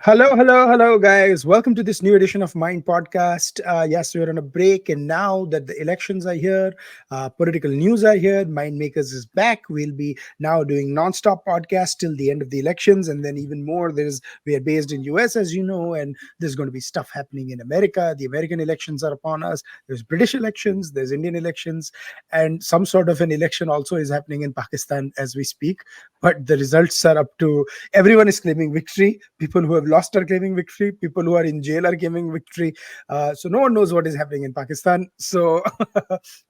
Hello, guys. Welcome to this new edition of Mind Podcast. Yes, we're on a break, and now that the elections are here, political news are here, Mind Makers is back. We'll be now doing non-stop podcasts till the end of the elections, and then even more. We are based in US, as you know, and there's going to be stuff happening in America. The American elections are upon us. There's British elections, there's Indian elections, and some sort of an election also is happening in Pakistan as we speak. But the results are up to everyone is claiming victory. People who have lost are claiming victory. People who are in jail are claiming victory. So no one knows what is happening in Pakistan. So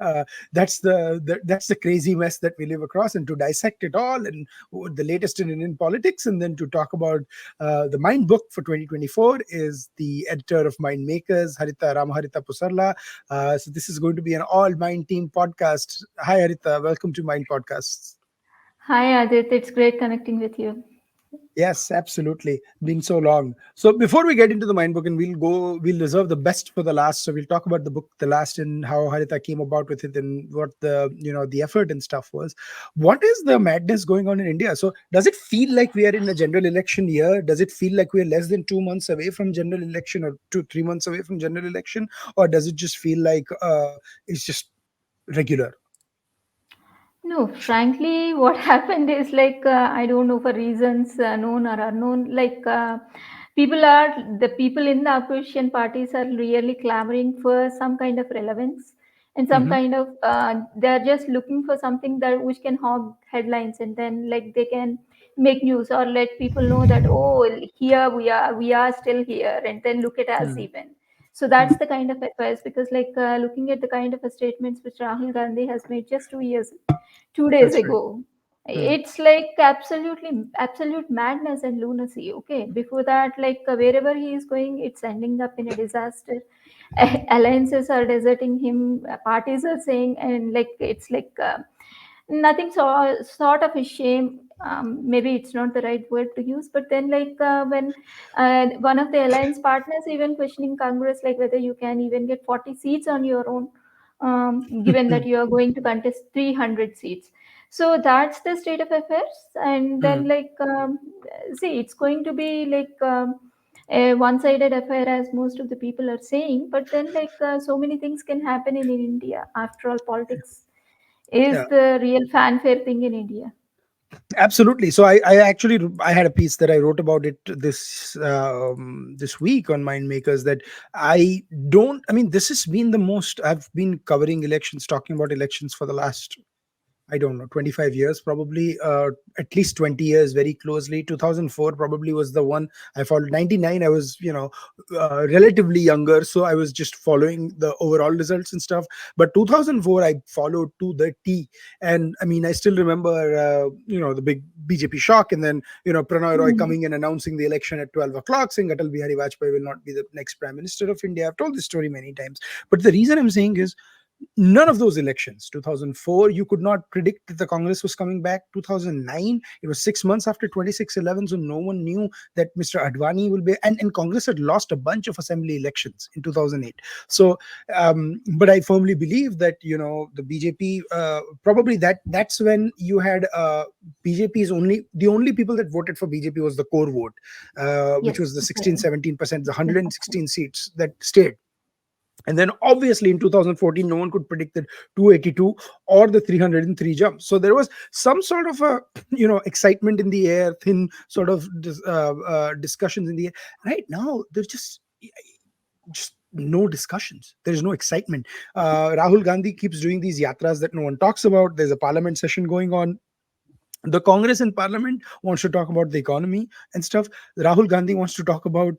uh, that's the crazy mess that we live across. And to dissect it all and the latest in Indian politics, and then to talk about the Mind book for 2024 is the editor of Mind Makers, Harita Ramaharitha Pusarla. So this is going to be an all Mind team podcast. Hi Harita, welcome to Mind Podcasts. Hi Adit, it's great connecting with you. Yes, absolutely. Been so long. So before we get into the mind book, and we'll reserve the best for the last. So we'll talk about the book, the last, and how Harita came about with it, and what the effort and stuff was. What is the madness going on in India? So does it feel like we are in a general election year? Does it feel like we are less than 2 months away from general election, or 2 3 months away from general election, or does it just feel like it's just regular? No, frankly, what happened is I don't know for reasons known or unknown. The people in the opposition parties are really clamoring for some kind of relevance and some Hmm. kind of they're just looking for something that which can hog headlines and then like they can make news or let people know that oh here we are still here and then look at us Hmm. even. So that's the kind of advice because looking at the kind of statements which Rahul Gandhi has made just 2 years 2 days That's right. ago. Hmm. It's like absolute madness and lunacy. Okay, before that, wherever he is going, it's ending up in a disaster. Alliances are deserting him. Parties are saying, and it's nothing sort of a shame. Maybe it's not the right word to use, but then when one of the alliance partners even questioning Congress, like whether you can even get 40 seats on your own, given that you are going to contest 300 seats. So that's the state of affairs. And then Hmm. see, it's going to be a one-sided affair, as most of the people are saying. But then so many things can happen in India. After all, politics is Yeah. the real fanfare thing in India. Absolutely. So I actually I had a piece that I wrote about it this week on Mind Makers, that I don't. I mean, this has been the most I've been covering elections, talking about elections for the last, I don't know, 25 years, probably, at least 20 years, very closely. 2004 probably was the one I followed. 99, I was, relatively younger. So I was just following the overall results and stuff. But 2004, I followed to the T. And I mean, I still remember, the big BJP shock. And then, Pranay Roy Mhm. coming and announcing the election at 12 o'clock, saying Atal Bihari Vajpayee will not be the next prime minister of India. I've told this story many times. But the reason I'm saying is, none of those elections, 2004 you could not predict that the Congress was coming back. 2009, it was 6 months after 2611, so no one knew that Mr. Advani will be, and Congress had lost a bunch of assembly elections in 2008. So but I firmly believe that, the BJP, probably that's when you had, BJP is only the only people that voted for BJP was the core vote, which Yes, was the 16 exactly. 17%, the Exactly. 116 seats that stayed. And then obviously in 2014, no one could predict the 282 or the 303 jump. So there was some sort of a, excitement in the air, thin sort of discussions in the air. Right now, there's just no discussions. There's no excitement. Rahul Gandhi keeps doing these yatras that no one talks about. There's a parliament session going on. The Congress in Parliament wants to talk about the economy and stuff. Rahul Gandhi wants to talk about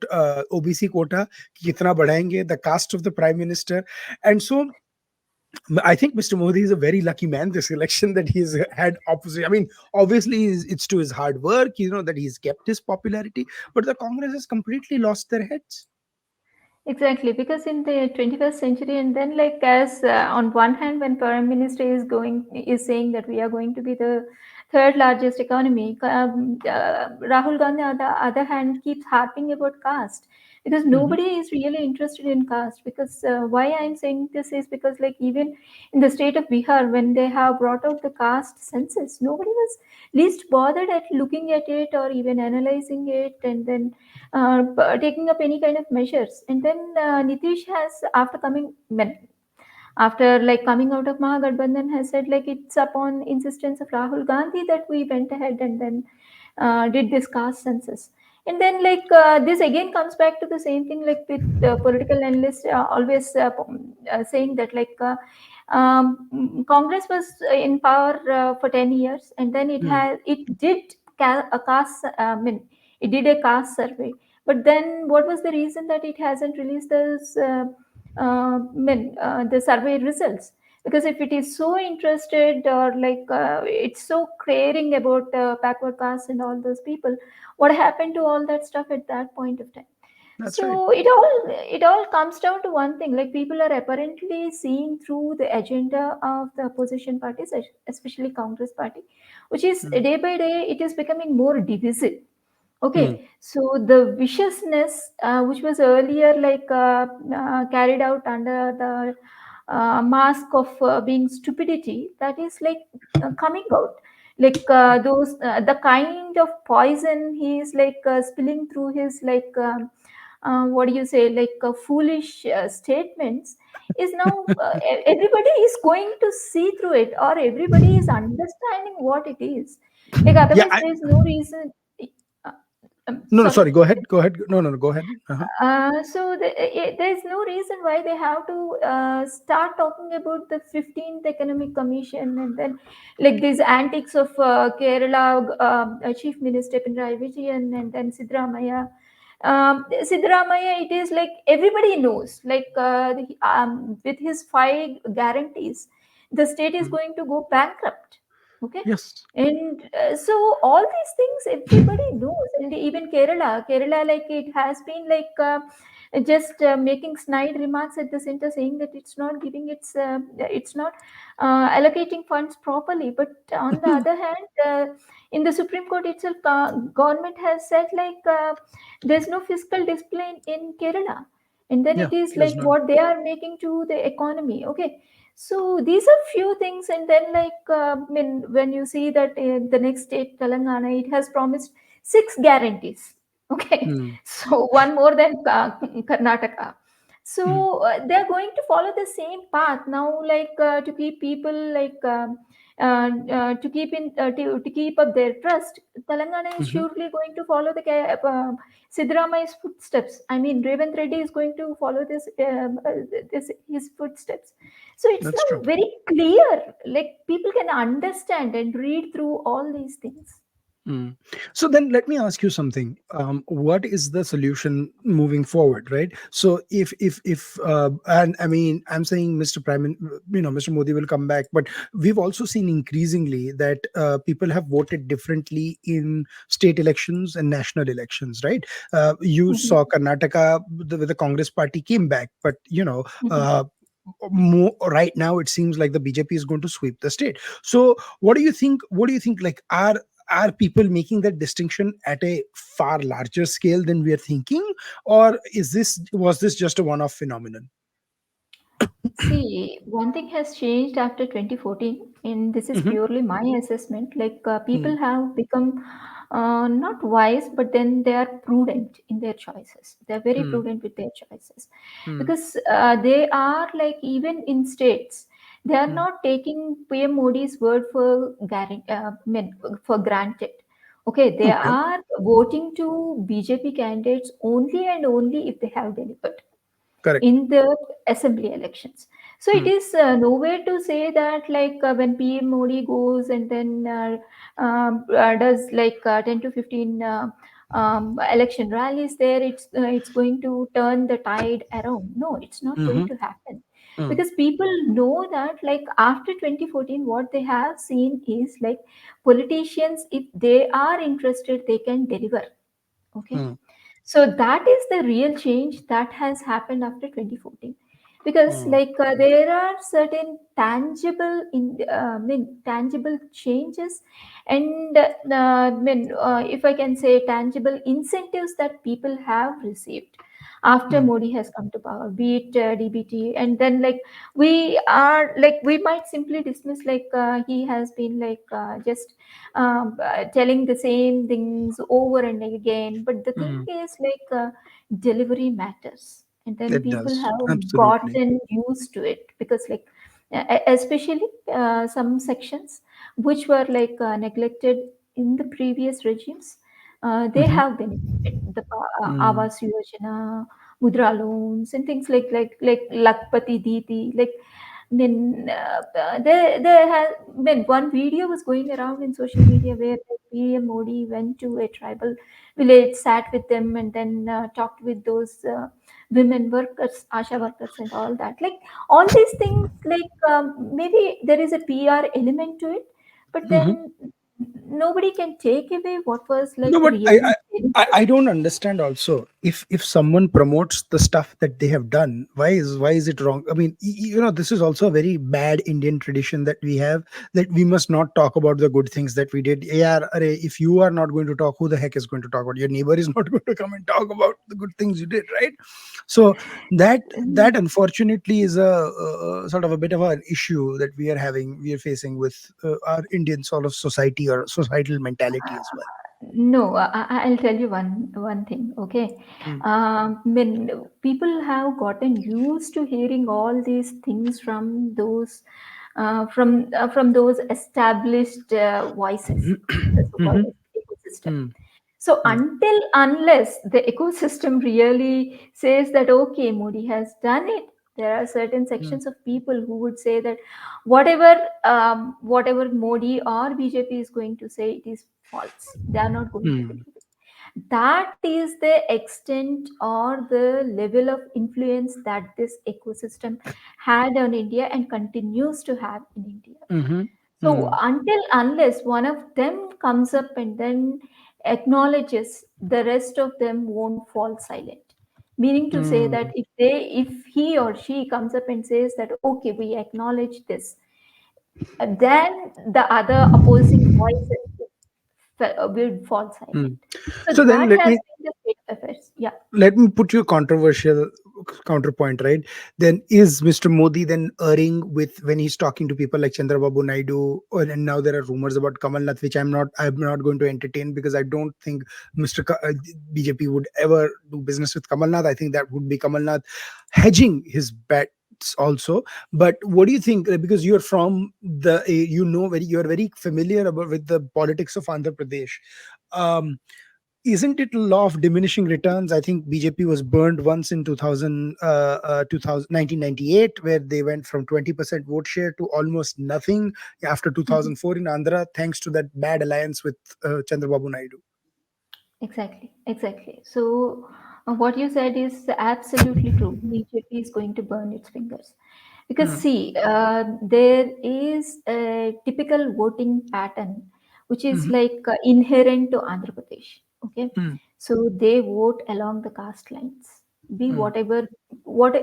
OBC quota, कि कितना बढ़ाएंगे, the caste of the prime minister. And so I think Mr. Modi is a very lucky man this election, that he's had opposite. I mean, obviously it's to his hard work, that he's kept his popularity, but the Congress has completely lost their heads. Exactly, because in the 21st century, and then on one hand, when Prime Minister is saying that we are going to be the third largest economy. Rahul Gandhi, on the other hand, keeps harping about caste because Hmm. nobody is really interested in caste. Because why I'm saying this is because, like, even in the state of Bihar, when they have brought out the caste census, nobody was least bothered at looking at it or even analyzing it, and then taking up any kind of measures. And then Nitish has, after coming, after like coming out of Mahagarbandhan, has said like it's upon insistence of Rahul Gandhi that we went ahead and then did this caste census. And then like this again comes back to the same thing, like with political analysts always saying that like Congress was in power for 10 years, and then Hmm. it did a caste it did a caste survey. But then what was the reason that it hasn't released those the survey results? Because if it is so interested, or like it's so caring about backward caste and all those people, what happened to all that stuff at that point of time? That's right. So it all comes down to one thing, like people are apparently seeing through the agenda of the opposition parties, especially Congress party, which is Hmm. day by day it is becoming more divisive. Hmm. Okay, so the viciousness, which was earlier like carried out under the mask of being stupidity, that is like coming out. Like those, the kind of poison he is like spilling through his like what do you say, like foolish statements, is now everybody is going to see through it, or everybody is understanding what it is. Like Yeah. otherwise, there is no reason. Uh, No, no, Sorry. sorry. Go ahead. Go ahead. No, no, no. Go ahead. Uh-huh. There's no reason why they have to start talking about the 15th Economic Commission, and then like these antics of Kerala Chief Minister Pinarayi Vijayan, and then Sidramaya. Sidramaya, it is like everybody knows, like with his 5 guarantees, the state is Hmm. going to go bankrupt. Okay, Yes. and so all these things everybody knows. And even Kerala, like it has been like just making snide remarks at the center, saying that it's not allocating funds properly. But on the other hand, in the Supreme Court itself, government has said like there's no fiscal discipline in Kerala, and then Yeah. it is There's like none. what they are making to the economy. Okay, so these are few things. And then like when you see that the next state, Telangana, it has promised 6 guarantees. Okay, Hmm. so one more than Karnataka. Hmm. So they are going to follow the same path now, like to keep people like to keep up their trust. Telangana is Hmm. surely going to follow the Siddaramaia's footsteps. I mean, Revant Reddy is going to follow this his footsteps. So it's That's now true. very clear, like people can understand and read through all these things. Mm. So then let me ask you something. What is the solution moving forward, right? So and I mean, I'm saying Mr. Mr. Modi will come back, but we've also seen increasingly that people have voted differently in state elections and national elections, right? You Mhm, saw Karnataka, the Congress party came back, but mhm. uh, more right now it seems like the BJP is going to sweep the state. So what do you think? What do you think? Like, are people making that distinction at a far larger scale than we are thinking, or was this just a one-off phenomenon? See, one thing has changed after 2014, and this is Hmm. purely my assessment. Like Hmm. people have become not wise, but then they are prudent in their choices. They are very Hmm. prudent with their choices, Hmm. because they are like, even in states, they are Hmm. not taking PM Modi's word for for granted. Okay, they Okay. are voting to BJP candidates only and only if they have delivered Correct. in the assembly elections. So it Hmm. is nowhere to say that like when PM Modi goes and then does like 10 to 15 election rallies there, it's going to turn the tide around. No, it's not going Hmm. to happen, Hmm. because people know that like after 2014, what they have seen is like politicians, if they are interested, they can deliver. Okay, Hmm. so that is the real change that has happened after 2014. because Mm. there are certain tangible tangible changes, and if I can say, tangible incentives that people have received after Mm. Modi has come to power, be it DBT, and then we might simply dismiss he has been just telling the same things over and again. But the thing Mm. is, delivery matters, and then It people does. have Absolutely. gotten used to it, because especially some sections which were neglected in the previous regimes, they Hmm. have benefited. The Mm. Awas Yojana, Mudra loans, and things like Lakpati Diti. There has been one video was going around in social media where PM Modi went to a tribal village, sat with them, and then talked with those women workers, Asha workers, and all that. Like all these things, maybe there is a PR element to it, but Hmm. then nobody can take away what was No, but really very I good. don't understand also, if someone promotes the stuff that they have done, why is it wrong? I mean, this is also a very bad Indian tradition that we have, that we must not talk about the good things that we did. Yeah, if you are not going to talk, who the heck is going to talk about? Your neighbor is not going to come and talk about the good things you did, right? So that unfortunately is a sort of a bit of an issue that we are facing with our Indian sort of society or societal mentality as well. No, I'll tell you one thing. Okay, Mm. when people have gotten used to hearing all these things from those established voices, Mhm. so-called ecosystem. Mm. So Mm. until unless the ecosystem really says that okay, Modi has done it, there are certain Mm. sections of people who would say that whatever Modi or BJP is going to say, it is false. They are not going to Mm. believe it. That is the extent or the level of influence that this ecosystem had on India and continues to have in India. Mhm. So Mm. until unless one of them comes up and then acknowledges, the rest of them won't fall silent. Meaning to say that Mm. if he or she comes up and says that okay, we acknowledge this, then the other opposing voices will fall silent. Mm. So So then that has been the state of affairs. Yeah. let me put you a controversial counterpoint, right? Then is Mr. Modi then erring with when he's talking to people like Chandrababu Naidu, and now there are rumors about Kamal Nath, which I'm not going to entertain, because I don't think BJP would ever do business with Kamal Nath. I think that would be Kamal Nath hedging his bets also. But what do you think? Because you're from you're very familiar about with the politics of Andhra Pradesh. Um, isn't it a law of diminishing returns? I think BJP was burned once in 1998, where they went from 20% vote share to almost nothing after Mhm. 2004 in Andhra, thanks to that bad alliance with Chandrababu Naidu. Exactly, exactly. So, what you said is absolutely true. BJP is going to burn its fingers. Because, Mm. see, there is a typical voting pattern which is Mhm. inherent to Andhra Pradesh. Okay. Mm. So, they vote along the caste lines, be Mm. what,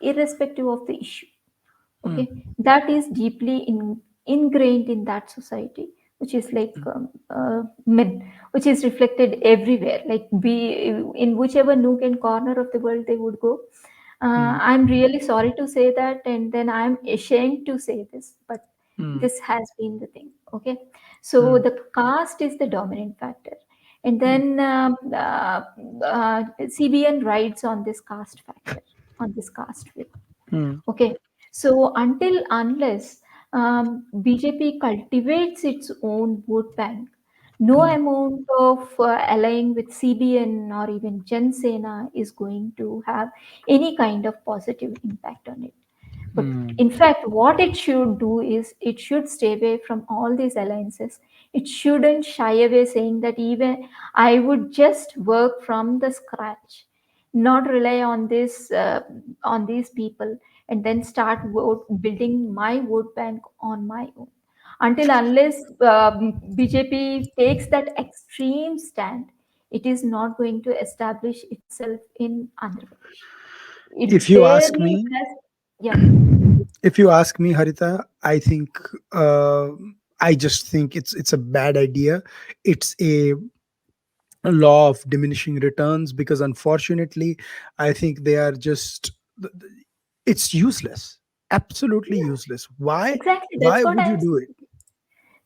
irrespective of the issue. Mm. Okay, that is deeply ingrained in that society, which is men, which is reflected everywhere, like be in whichever nook and corner of the world they would go. Mm. I'm really sorry to say that, and then I'm ashamed to say this, but Mm. this has been the thing. Okay, so Mm. the caste is the dominant factor, and Mm. then CBN rides on this caste factor, on this caste whip. Mm. Okay, so until unless BJP cultivates its own vote bank, no Mm. amount of allying with CBN or even Jan Sena is going to have any kind of positive impact on it. But Mm. in fact, what it should do is it should stay away from all these alliances. It shouldn't shy away saying that even I would just work from the scratch, not rely on these people, and then start building my vote bank on my own. Until unless BJP takes that extreme stand, it is not going to establish itself in Andhra Pradesh. It If you ask barely me, has. Yeah, If you ask me, Harita, I think uh, I just think it's a bad idea. It's a law of diminishing returns, because unfortunately, I think they are just it's useless, absolutely yeah, useless. Why? exactly. That's Why what would you I'm do it? saying.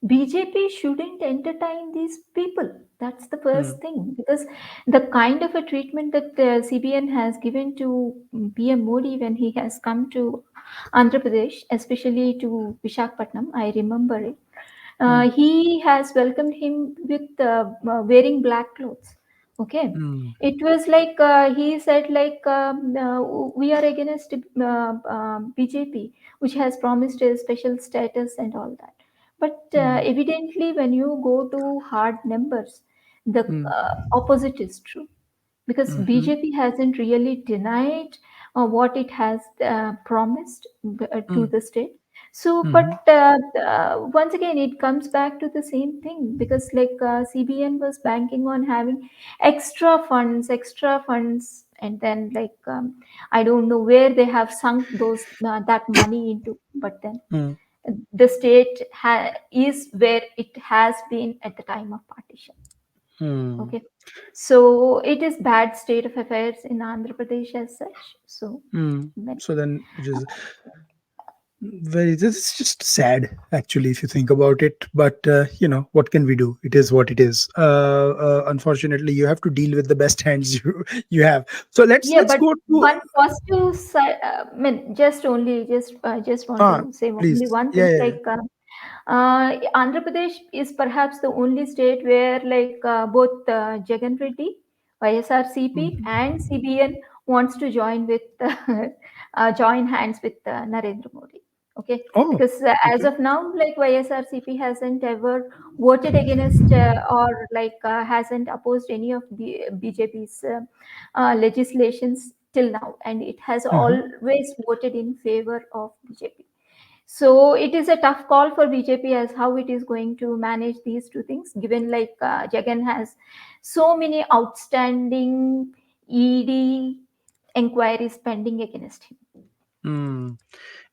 BJP shouldn't entertain these people. That's the Hmm. first thing. Because the kind of a treatment that CBN has given to PM Modi when he has come to Andhra Pradesh, especially to Vishakhapatnam, I remember it. Hmm. He has welcomed him with wearing black clothes. Okay, Hmm. it was like he said like we are against BJP, which has promised a special status and all that. But Hmm. evidently, when you go to hard numbers, the Hmm. opposite is true, because Hmm. BJP hasn't really denied what it has promised to Hmm. the state. So, but Hmm. once again, it comes back to the same thing, because like CBN was banking on having extra funds, and then like I don't know where they have sunk those that money into, but then Hmm. the state is where it has been at the time of partition. Hmm. Okay. So it is bad state of affairs in Andhra Pradesh as such. So Hmm. many. So then, which is very, this is just sad actually if you think about it, but what can we do? It is what it is. Unfortunately, you have to deal with the best hands you have. So let's Yeah, let's but go to one positive side, I mean, just want ah to say only please, one yeah, thing, yeah, yeah. like Andhra Pradesh is perhaps the only state where like both Jagan Reddy, YSRCP, Mhm. and CBN wants to join with join hands with Narendra Modi. Okay, Oh, because as okay. of now, like YSRCP hasn't ever voted against or like hasn't opposed any of the BJP's legislations till now, and it has Mhm. always voted in favor of BJP. So it is a tough call for BJP as how it is going to manage these two things, given like Jagan has so many outstanding ED inquiries pending against him. Hmm.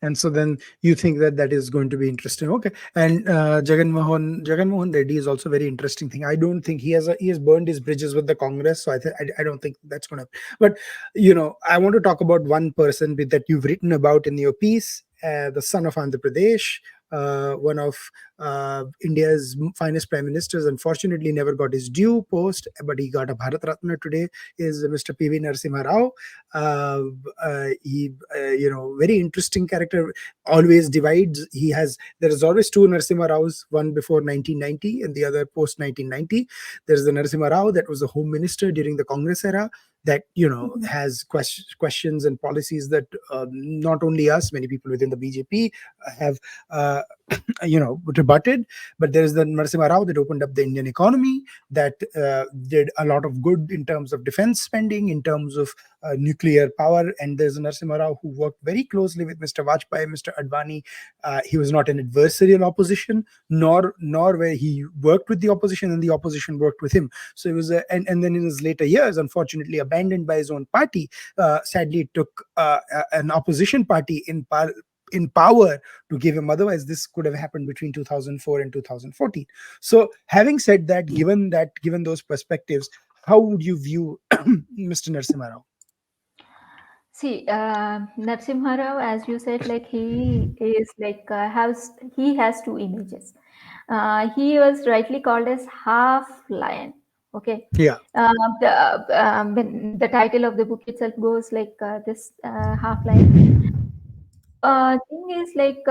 And so then you think that that is going to be interesting, okay? And Jagan Mohan Reddy is also very interesting thing. I don't think he has burned his bridges with the Congress, so I don't think that's going to. But I want to talk about one person that you've written about in your piece, the son of Andhra Pradesh. One of India's finest prime ministers, unfortunately never got his due post, but he got a Bharat Ratna today. Is Mr. PV Narasimha Rao. uh, he very interesting character, always divides. There is always two Narasimha Raos, one before 1990 and the other post 1990. There's the Narasimha Rao that was the home minister during the Congress era, that Mhm. has questions and policies that not only us, many people within the BJP have uh, rebutted. But there is the Narasimha Rao that opened up the Indian economy, that did a lot of good in terms of defense spending, in terms of nuclear power. And there's a Narasimha Rao who worked very closely with Mr. Vajpayee, Mr. Advani. He was not an adversarial opposition, nor where he worked with the opposition and the opposition worked with him. So it was and then in his later years, unfortunately abandoned by his own party. Sadly, it took an opposition party in power to give him. Otherwise, this could have happened between 2004 and 2014. So having said that, given those perspectives, how would you view Mr. Narasimha Rao? See, Narasimha Rao, as you said, like he is like he has two images. He was rightly called as half lion. Okay, Yeah. when the title of the book itself goes like this half lion. Thing is like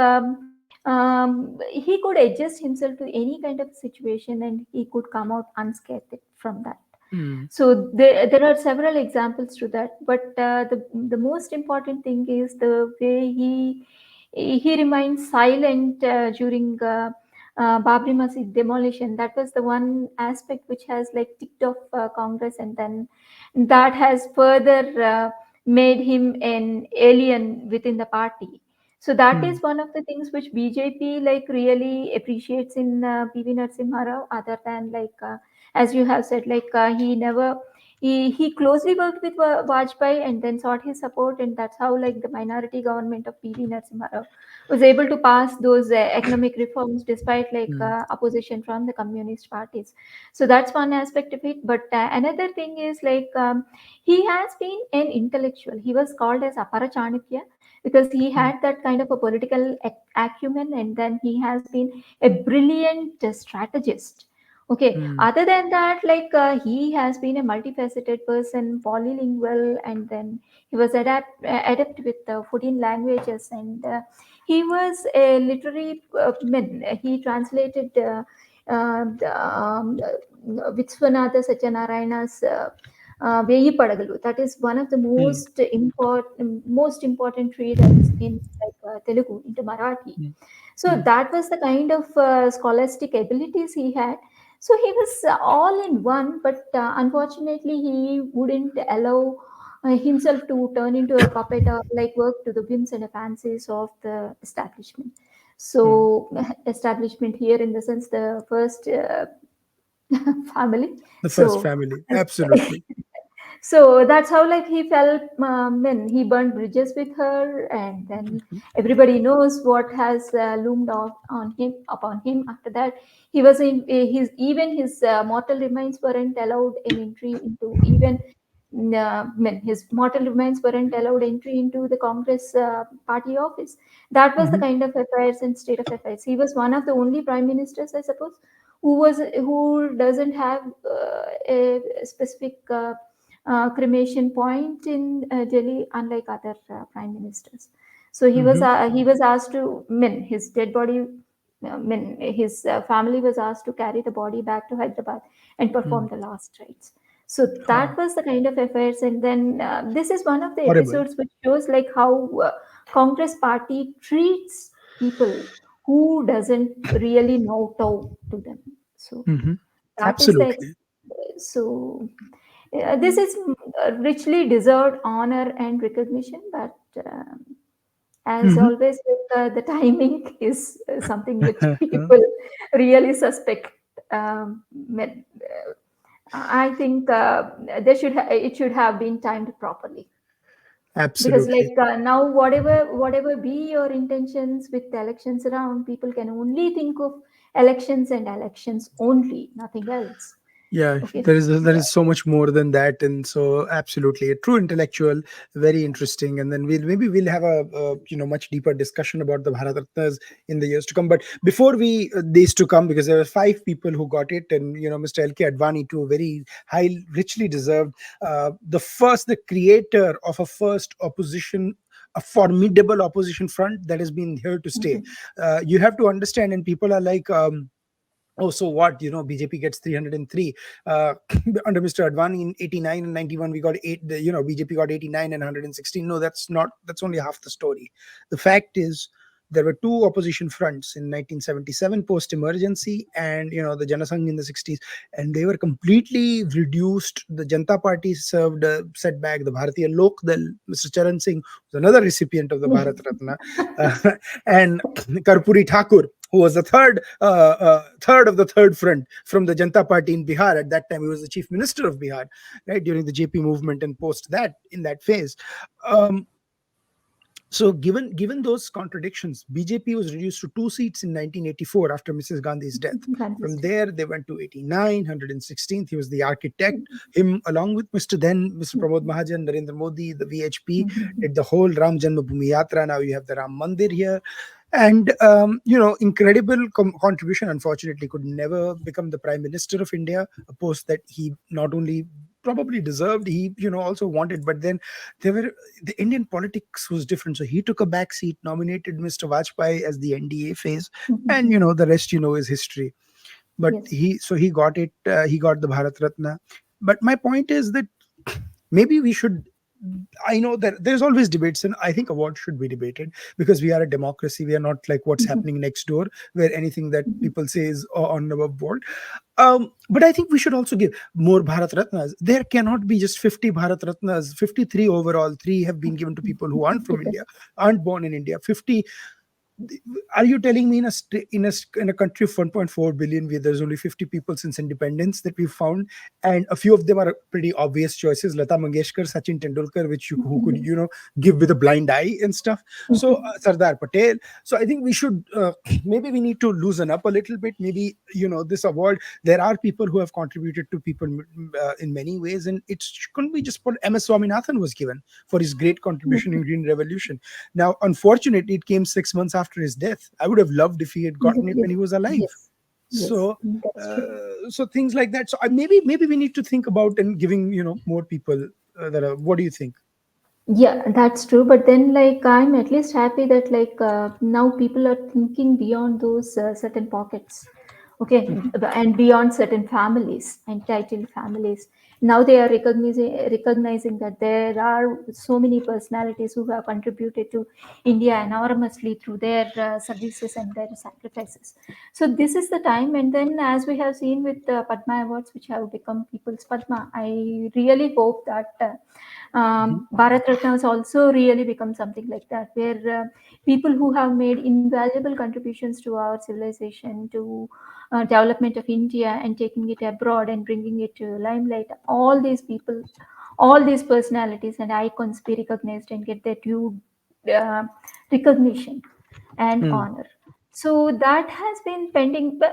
he could adjust himself to any kind of situation, and he could come out unscathed from that. Mm, So there are several examples to that, but the most important thing is the way he remained silent during Babri Masjid demolition. That was the one aspect which has like ticked off Congress, and then that has further made him an alien within the party. So that mm, is one of the things which BJP like really appreciates in PV Narasimha Rao, other than like as you have said, like he never he closely worked with Vajpayee and then sought his support, and that's how like the minority government of PV Narasimha Rao was able to pass those economic reforms despite like mm, opposition from the communist parties. So that's one aspect of it. But another thing is like he has been an intellectual. He was called as Apara Chanakya because he mm, had that kind of a political acumen, and then he has been a brilliant strategist. Okay, mm, other than that, like he has been a multifaceted person, polylingual, and then he was adept with 14 languages, and he was a literary man. He translated Vishwanatha Satyanarayana's Veyi Padagalu. That is one of the mm, most important readings in like Telugu into Marathi. mm, So mm, that was the kind of scholastic abilities he had. So he was all in one, but unfortunately he wouldn't allow himself to turn into a puppet or like work to the whims and the fancies of the establishment. So mm. establishment here in the sense the first family. The first So family, absolutely. so that's how like he felt when he burned bridges with her, and then Mhm, everybody knows what has loomed off on him upon him after that. He was in his even his mortal remains weren't allowed an entry into even his mortal remains weren't allowed entry into the Congress party office. That was the mhm, kind of affairs and state of affairs. He was one of the only prime ministers, I suppose, who doesn't have a specific cremation point in Delhi, unlike other prime ministers. So mhm, he was asked to his dead body. His family was asked to carry the body back to Hyderabad and perform mm. the last rites. So Ah, that was the kind of affairs. And then this is one of the horrible. episodes which shows like how Congress party treats people who doesn't really know to them. So Hmm. that is the Absolutely. so this is richly deserved honor and recognition, but as Hmm. always, the timing is something which people really suspect. I think it should have been timed properly because, Absolutely. like now, whatever be your intentions with the elections around, people can only think of elections and elections only, nothing else. Yeah, Okay. there is so much more than that, and so absolutely a true intellectual, very interesting. And then we'll have a much deeper discussion about the Bharat Ratnas in the years to come. But before we days to come, because there were five people who got it, and Mr. L.K. Advani too, very high, richly deserved. The creator of a first opposition, a formidable opposition front that has been here to stay. You have to understand, and people are like. Oh, so what? BJP gets 303. Under Mr. Advani in 89 and 91, we got eight. BJP got 89 and 116. No, that's not. That's only half the story. The fact is, there were two opposition fronts in 1977 post-emergency, and the Janasangh in the 60s, and they were completely reduced. The Janata Party served a setback. The Bharatiya Lok Dal, Mr. Charan Singh was another recipient of the Bharat Ratna, and Karpuri Thakur, who was the third of the third front from the Janata Party in Bihar. At that time, he was the chief minister of Bihar, right, during the JP movement and post that in that phase. Um, so given those contradictions, BJP was reduced to two seats in 1984 after Mrs. Gandhi's death. From Consistent. there, they went to 89, 116th. He was the architect. Him, along with Mr. Pramod Mahajan, Narendra Modi, the VHP, did the whole Ram Janmabhoomi Yatra. Now you have the Ram Mandir here. And incredible contribution. Unfortunately, could never become the prime minister of India, a post that he not only probably deserved, he also wanted. But then there were the Indian politics was different, so he took a back seat, nominated Mr. Vajpayee as the NDA phase, and the rest is history. But Yes. he got it. He got the Bharat Ratna. But my point is that maybe we should. I know that there's always debates, and I think awards should be debated because we are a democracy. We are not like what's happening next door, where anything that people say is on above board. But I think we should also give more Bharat Ratnas. There cannot be just 50 Bharat Ratnas, 53 overall. Three have been given to people who aren't from India, aren't born in India. 50. are you telling me in a in a country of 1.4 billion where there's only 50 people since independence that we've found, and a few of them are pretty obvious choices, Lata Mangeshkar, Sachin Tendulkar, which you who could, give with a blind eye and stuff. So Sardar Patel. So I think we should, maybe we need to loosen up a little bit. Maybe, this award, there are people who have contributed to people in many ways, and it couldn't be just what MS Swaminathan was given for his great contribution in Green Revolution. Now, unfortunately, it came 6 months after his death. I would have loved if he had gotten it Yes, when he was alive. yes, yes, So, that's true. so things like that. So maybe we need to think about and giving more people that are. What do you think? Yeah, that's true. But then, like, I'm at least happy that, like, now people are thinking beyond those certain pockets, okay, and beyond certain families, entitled families. Now they are recognizing that there are so many personalities who have contributed to India enormously through their services and their sacrifices. So this is the time. And then, as we have seen with the Padma Awards, which have become People's Padma, I really hope that. Mhm. Bharat Ratna has also really become something like that, where people who have made invaluable contributions to our civilization, to development of India, and taking it abroad and bringing it to limelight, all these people, all these personalities and icons be recognized and get their due uh, recognition and Hmm. honor. So that has been pending. But,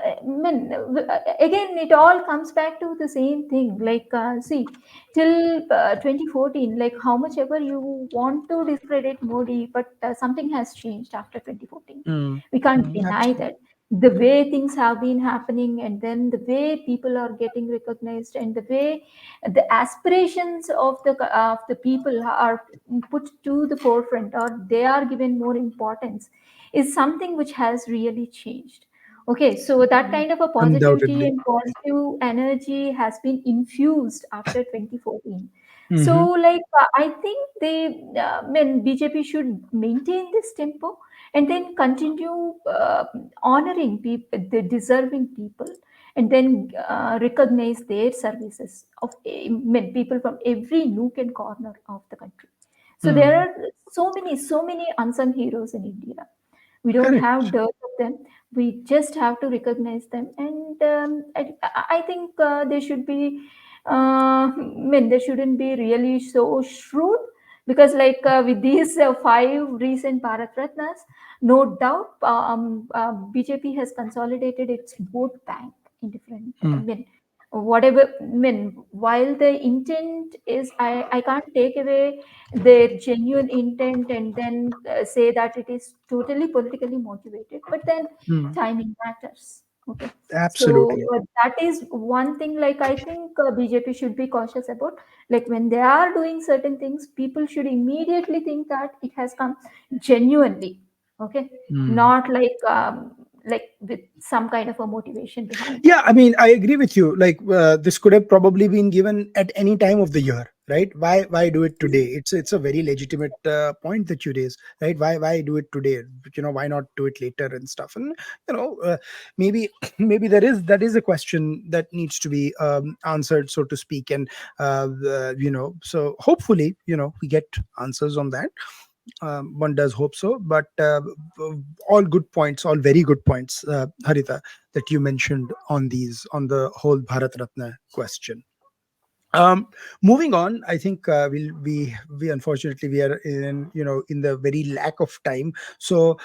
again, it all comes back to the same thing. Like, see, till 2014, like how much ever you want to discredit Modi, but something has changed after 2014. Hmm. We can't Hmm. deny Absolutely. that. The way things have been happening, and then the way people are getting recognized, and the way the aspirations of the people are put to the forefront, or they are given more importance, is something which has really changed. Okay, so that kind of a positivity Undoubtedly. and positive energy has been infused after 2014. So, Hmm. like, I think when BJP should maintain this tempo and then continue honoring people, the deserving people, and then recognize their services of people from every nook and corner of the country. So there Hmm. are so many unsung heroes in India. We don't have Correct. dirt of them. We just have to recognize them, and I think they should be. They shouldn't be really so shrewd, because, like, with these five recent Bharat Ratnas, no doubt, BJP has consolidated its vote bank in different. Hmm. Whatever. While the intent is, I can't take away their genuine intent and then say that it is totally politically motivated, but then Hmm. timing matters. Okay, so Absolutely. that is one thing, like, I think BJP should be cautious about. Like, when they are doing certain things, people should immediately think that it has come genuinely. Okay, Hmm. not like with some kind of a motivation behind Yeah, that. I mean, I agree with you. Like, this could have probably been given at any time of the year, right? Why do it today? It's a very legitimate point that you raise, right? Why do it today? Why not do it later and stuff? And maybe maybe that is a question that needs to be answered, so to speak. And so hopefully, we get answers on that. One does hope so, but all good points, all very good points, Haritha, that you mentioned on on the whole Bharat Ratna question. um Moving on, I think we unfortunately we are in in the very lack of time. So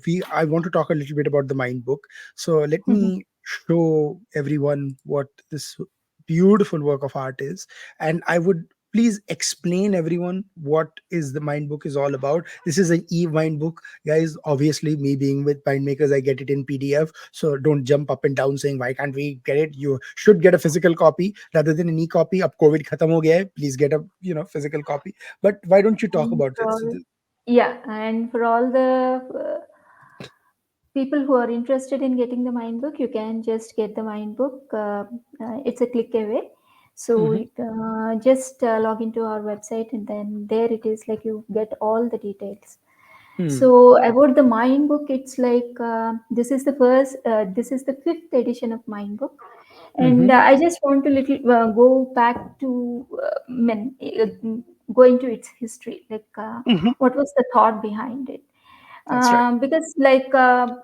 we I want to talk a little bit about the mind book. So let me show everyone what this beautiful work of art is, and I would please explain everyone what is the mind book is all about. This is an e-mind book, guys. Obviously, me being with mind makers, I get it in PDF, so don't jump up and down saying why can't we get it. You should get a physical copy rather than an e-copy. Ab COVID khatam ho gaya hai, please get a physical copy. But why don't you talk And about for it? all, yeah, and for all the people who are interested in getting the mind book, you can just get the mind book. It's a click away. So Mhm. you just log into our website, and then there it is. Like, you get all the details. Hmm. So about the mind book, it's like, this is the fifth edition of mind book, and Mhm. I just want to little go back to go into its history. Like, Mhm. what was the thought behind it? That's right. Because like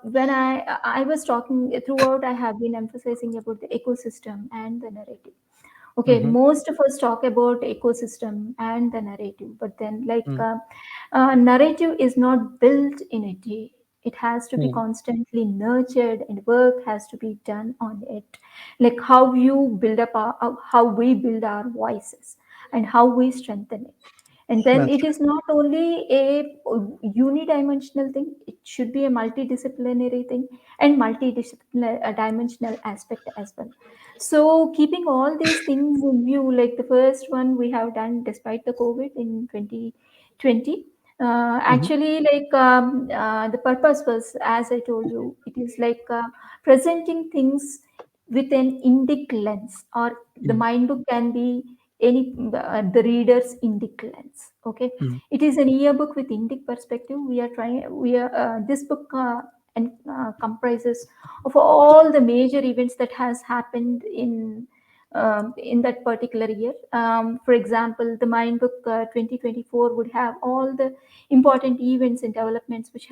when I was talking throughout, I have been emphasizing about the ecosystem and the narrative. Okay, Mm-hmm. most of us talk about ecosystem and the narrative, but then like Mm-hmm. narrative is not built in a day. It has to be Mm-hmm. constantly nurtured, and work has to be done on it. Like how you build up how we build our voices and how we strengthen it. And then That's it is not only a unidimensional thing, it should be a multidisciplinary thing and multidisciplinary dimensional aspect as well. So keeping all these things in view, like the first one we have done despite the COVID in 2020, right. actually like the purpose was, as I told you, it is like presenting things with an indic lens, or the Mm-hmm. mind book can be any the reader's indic lens. Okay, Mm-hmm. it is an yearbook with indic perspective. We are this book and comprises of all the major events that has happened in that particular year. For example, the Mind Book 2024 would have all the important events and developments which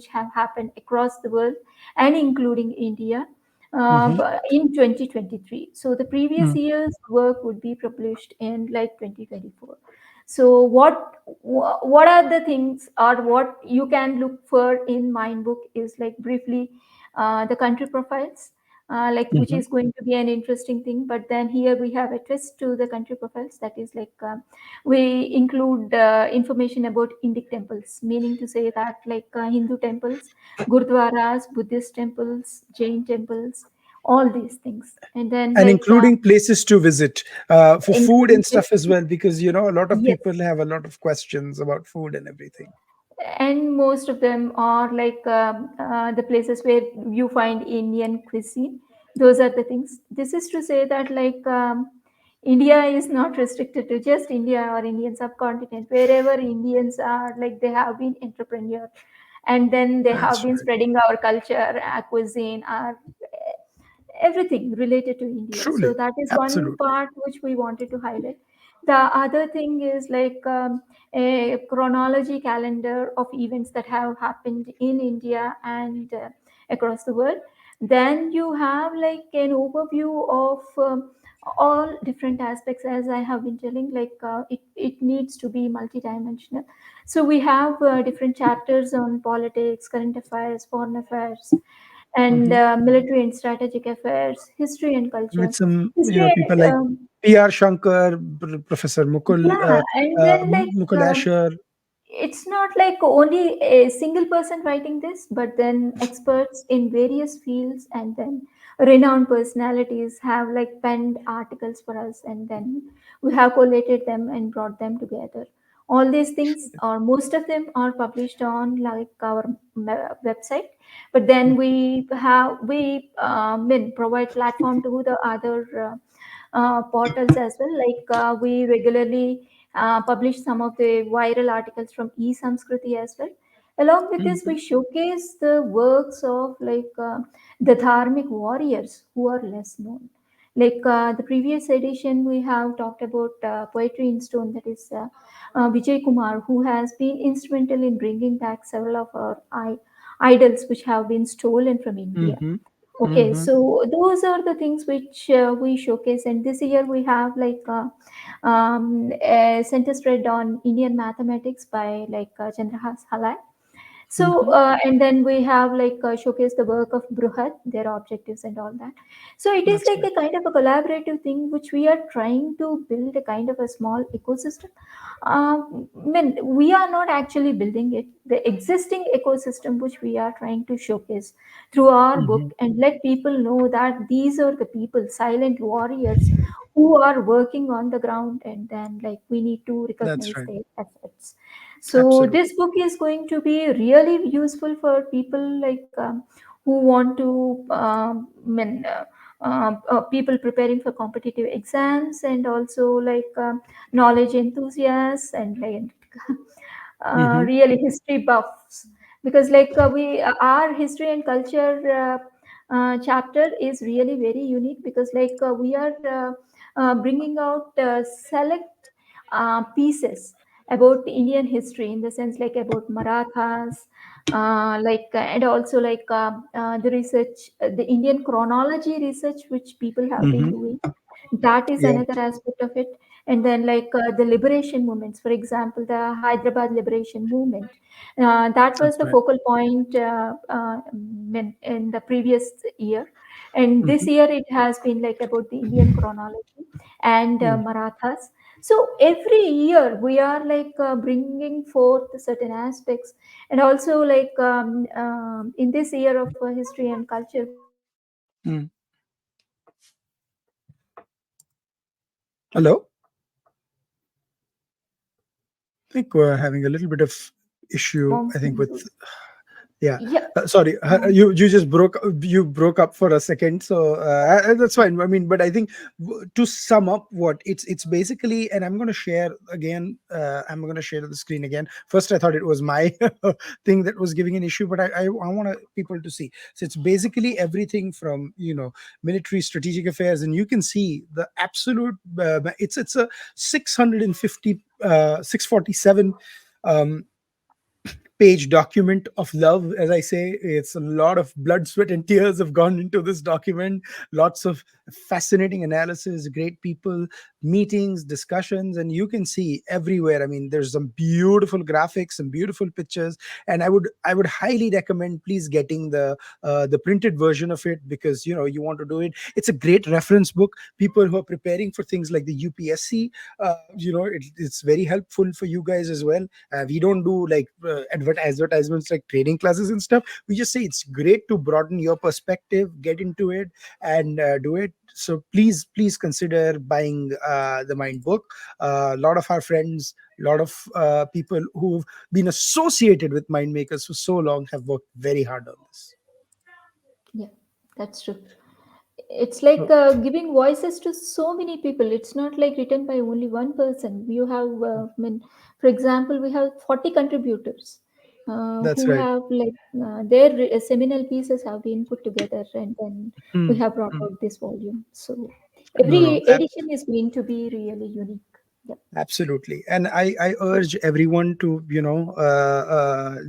have happened across the world and including India Mm-hmm. in 2023. So the previous year's work would be published in like 2024. So what are the things, or what you can look for in Mind Book is like briefly the country profiles, like which Mm-hmm. is going to be an interesting thing. But then here we have a twist to the country profiles, that is like we include information about Indic temples, meaning to say that like Hindu temples, Gurdwaras, Buddhist temples, Jain temples, all these things. And then And like including places to visit for food including and stuff as well, because a lot of yes, people have a lot of questions about food and everything. and most of them are like the places where you find Indian cuisine. Those are the things. This is to say that like India is not restricted to just India or Indian subcontinent. Wherever Indians are, like they have been entrepreneur, and then they have That's been right. spreading our culture, our cuisine, our everything related to India. So Truly. that is one Absolutely. part which we wanted to highlight. The other thing is like a chronology calendar of events that have happened in India and across the world. Then you have like an overview of all different aspects, as I have been telling, like it needs to be multidimensional. So we have different chapters on politics, current affairs, foreign affairs, and Hmm. military and strategic affairs, history and culture. With some History, people like P.R. Shankar, Professor yeah, and then like Mukul Asher. it's not like only a single person writing this, but then experts in various fields and then renowned personalities have like penned articles for us, and then we have collated them and brought them together. All these things, or most of them, are published on like our website, but then we provide platform to the other portals as well. Like we regularly publish some of the viral articles from e-Samskriti as well. Along with this, Mhm. we showcase the works of like the dharmic warriors who are less known. Like the previous edition, we have talked about poetry in stone, that is Vijay Kumar, who has been instrumental in bringing back several of our idols which have been stolen from India. Mhm. Okay, Mhm. so those are the things which we showcase, and this year we have like a center spread on Indian mathematics by like Chandrahas Halai. So, Mhm. and then we have like showcase the work of Bruhat, their objectives and all that. So it is That's like right. a kind of a collaborative thing which we are trying to build a kind of a small ecosystem. We are not actually building it. The existing ecosystem which we are trying to showcase through our book Mhm. and let people know that these are the people, silent warriors who are working on the ground, and then like we need to That's recognize right. their efforts. So Absolutely. this book is going to be really useful for people like who want to people preparing for competitive exams, and also like knowledge enthusiasts, and like Mhm. really history buffs, because like we our history and culture chapter is really very unique, because like we are bringing out select pieces about Indian history, in the sense like about Marathas, and also the research, the Indian chronology research which people have been Hmm. doing. That is Yeah, another aspect of it. And then the liberation movements, for example, the Hyderabad liberation movement, that was that's the right. focal point in the previous year. And this Hmm. year it has been like about the Indian chronology and Marathas. So every year we are bringing forth certain aspects. And also in this year of history and culture, we are like Mm. bringing forth certain aspects from Hello? Hindu I think we're having a little bit of issue, I think, with. Hindus. Yeah, Yeah. sorry, you just broke up for a second, so that's fine. I mean, but I think to sum up, what it's basically, and I'm going to share again. I'm going to share the screen again. First, I thought it was my thing that was giving an issue, but I want people to see. So it's basically everything from military strategic affairs, and you can see the absolute. It's a 650 647. Um, Page document of love. As I say, it's a lot of blood, sweat, and tears have gone into this document. Lots of fascinating analysis, great people, meetings, discussions, and you can see everywhere. I mean, there's some beautiful graphics, some beautiful pictures, and I would highly recommend please getting the printed version of it, because you want to do it. It's a great reference book. People who are preparing for things like the UPSC, it's very helpful for you guys as well. We don't do like advertisements like training classes and stuff. We just say it's great to broaden your perspective, get into it, and do it. So please consider buying the Mind book. A lot of our friends, a lot of people who've been associated with Mind Makers for so long have worked very hard on this. Yeah, that's true. It's like So, giving voices to so many people. It's not like written by only one person. You have, for example, we have 40 contributors that's who right. have their seminal pieces have been put together, and then we Hmm, have brought hmm. out this volume. So No, no. every edition is going to be really unique. Yep. Absolutely. And I urge everyone to,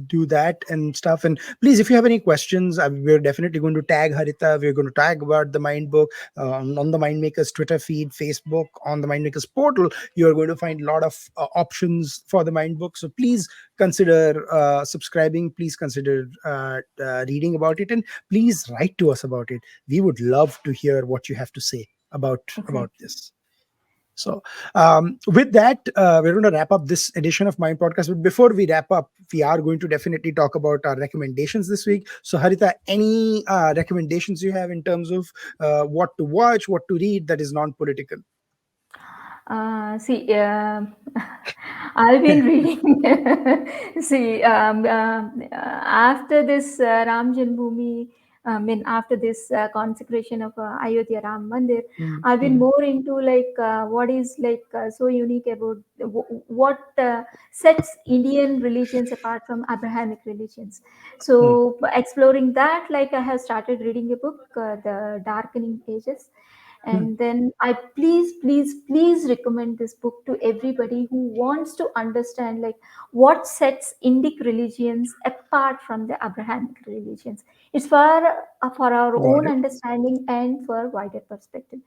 do that and stuff. And please, if you have any questions, we're definitely going to tag Harita. We're going to tag about the Mind Book on the Mind Makers Twitter feed, Facebook, on the Mind Makers portal. You're going to find a lot of options for the Mind Book. So please consider subscribing. Please consider reading about it. And please write to us about it. We would love to hear what you have to say about Exactly. this. So, with that, we're going to wrap up this edition of my podcast. But before we wrap up, we are going to definitely talk about our recommendations this week. So, Harita, any recommendations you have in terms of what to watch, what to read that is non political? See, I've been reading. See, after this Ram Janmabhoomi, I mean, after this consecration of Ayodhya Ram Mandir, Mm, I've been mm, more into what is so unique about what sets Indian religions apart from Abrahamic religions. mm. So, exploring that, I have started reading a book, The Darkening Pages. Mm. And then I please recommend this book to everybody who wants to understand what sets Indic religions apart from the Abrahamic religions. It's for our Got own it. understanding and for wider perspective.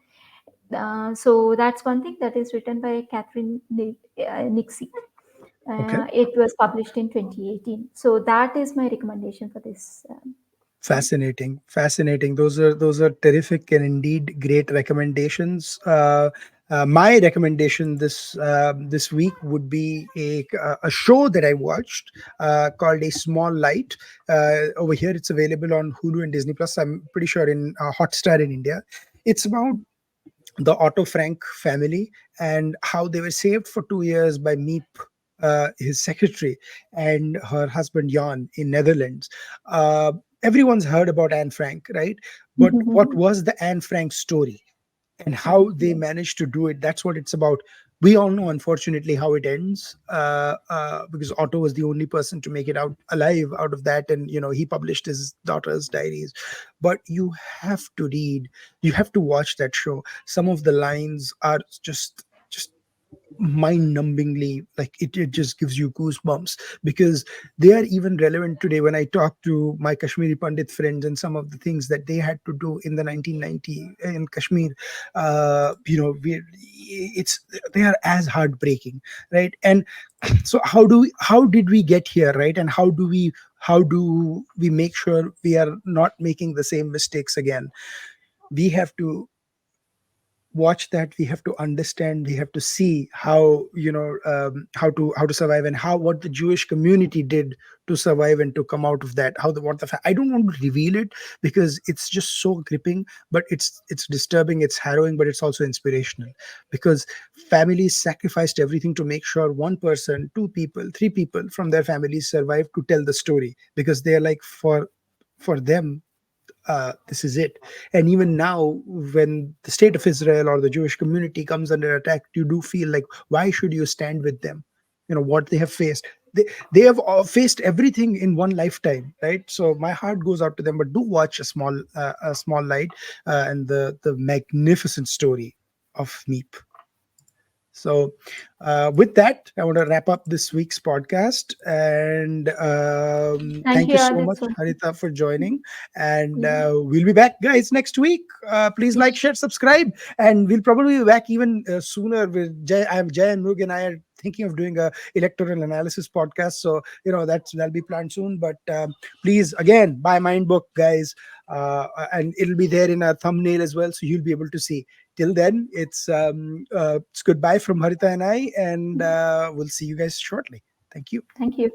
So that's one thing that is written by Catherine Nixie. Okay. It was published in 2018. So that is my recommendation for this point. Fascinating, fascinating. Those are terrific and indeed great recommendations. My recommendation this week would be a show that I watched called A Small Light. Over here, it's available on Hulu and Disney Plus. I'm pretty sure in Hotstar in India. It's about the Otto Frank family and how they were saved for 2 years by Meep, his secretary, and her husband Jan in Netherlands. Uh, Everyone's heard about Anne Frank, right? But what was the Anne Frank story? And how they Yes. managed to do it, that's what it's about. We all know unfortunately how it ends, because Otto was the only person to make it out alive out of that, and he published his daughter's diaries. But have to read you have to watch that show. Some of the lines are just mind-numbingly, like it just gives you goosebumps, because they are even relevant today. When I talk to my Kashmiri Pandit friends and some of the things that they had to do in the 1990 in Kashmir, it's they are as heartbreaking, right? And so how did we get here, right? And how do we make sure we are not making the same mistakes again? We have to watch that, we have to understand, we have to see how, how to survive, and how what the Jewish community did to survive and to come out of that, how the what the I don't want to reveal it, because it's just so gripping, but it's disturbing, it's harrowing, but it's also inspirational, because families sacrificed everything to make sure one person, two people, three people from their families survived to tell the story, because they're like, for them, this is it. And even now, when the state of Israel or the Jewish community comes under attack, you do feel like, why should you stand with them? What they have faced. They have faced everything in one lifetime, right? So my heart goes out to them. But do watch a small light, and the magnificent story of Meep. So, with that, I want to wrap up this week's podcast. And Thank thank you, you so Adit, much, so Haritha, for joining. And yeah. we'll be back, guys, next week. Please like, share, subscribe. And we'll probably be back even sooner. With Jay, I'm Jay and Mug, and I are thinking of doing a electoral analysis podcast. So, that'll be planned soon. But please, again, buy Mind Book, guys. And it'll be there in a thumbnail as well. So you'll be able to see. Till then, it's goodbye from Harita and I, and we'll see you guys shortly. Thank you. Thank you.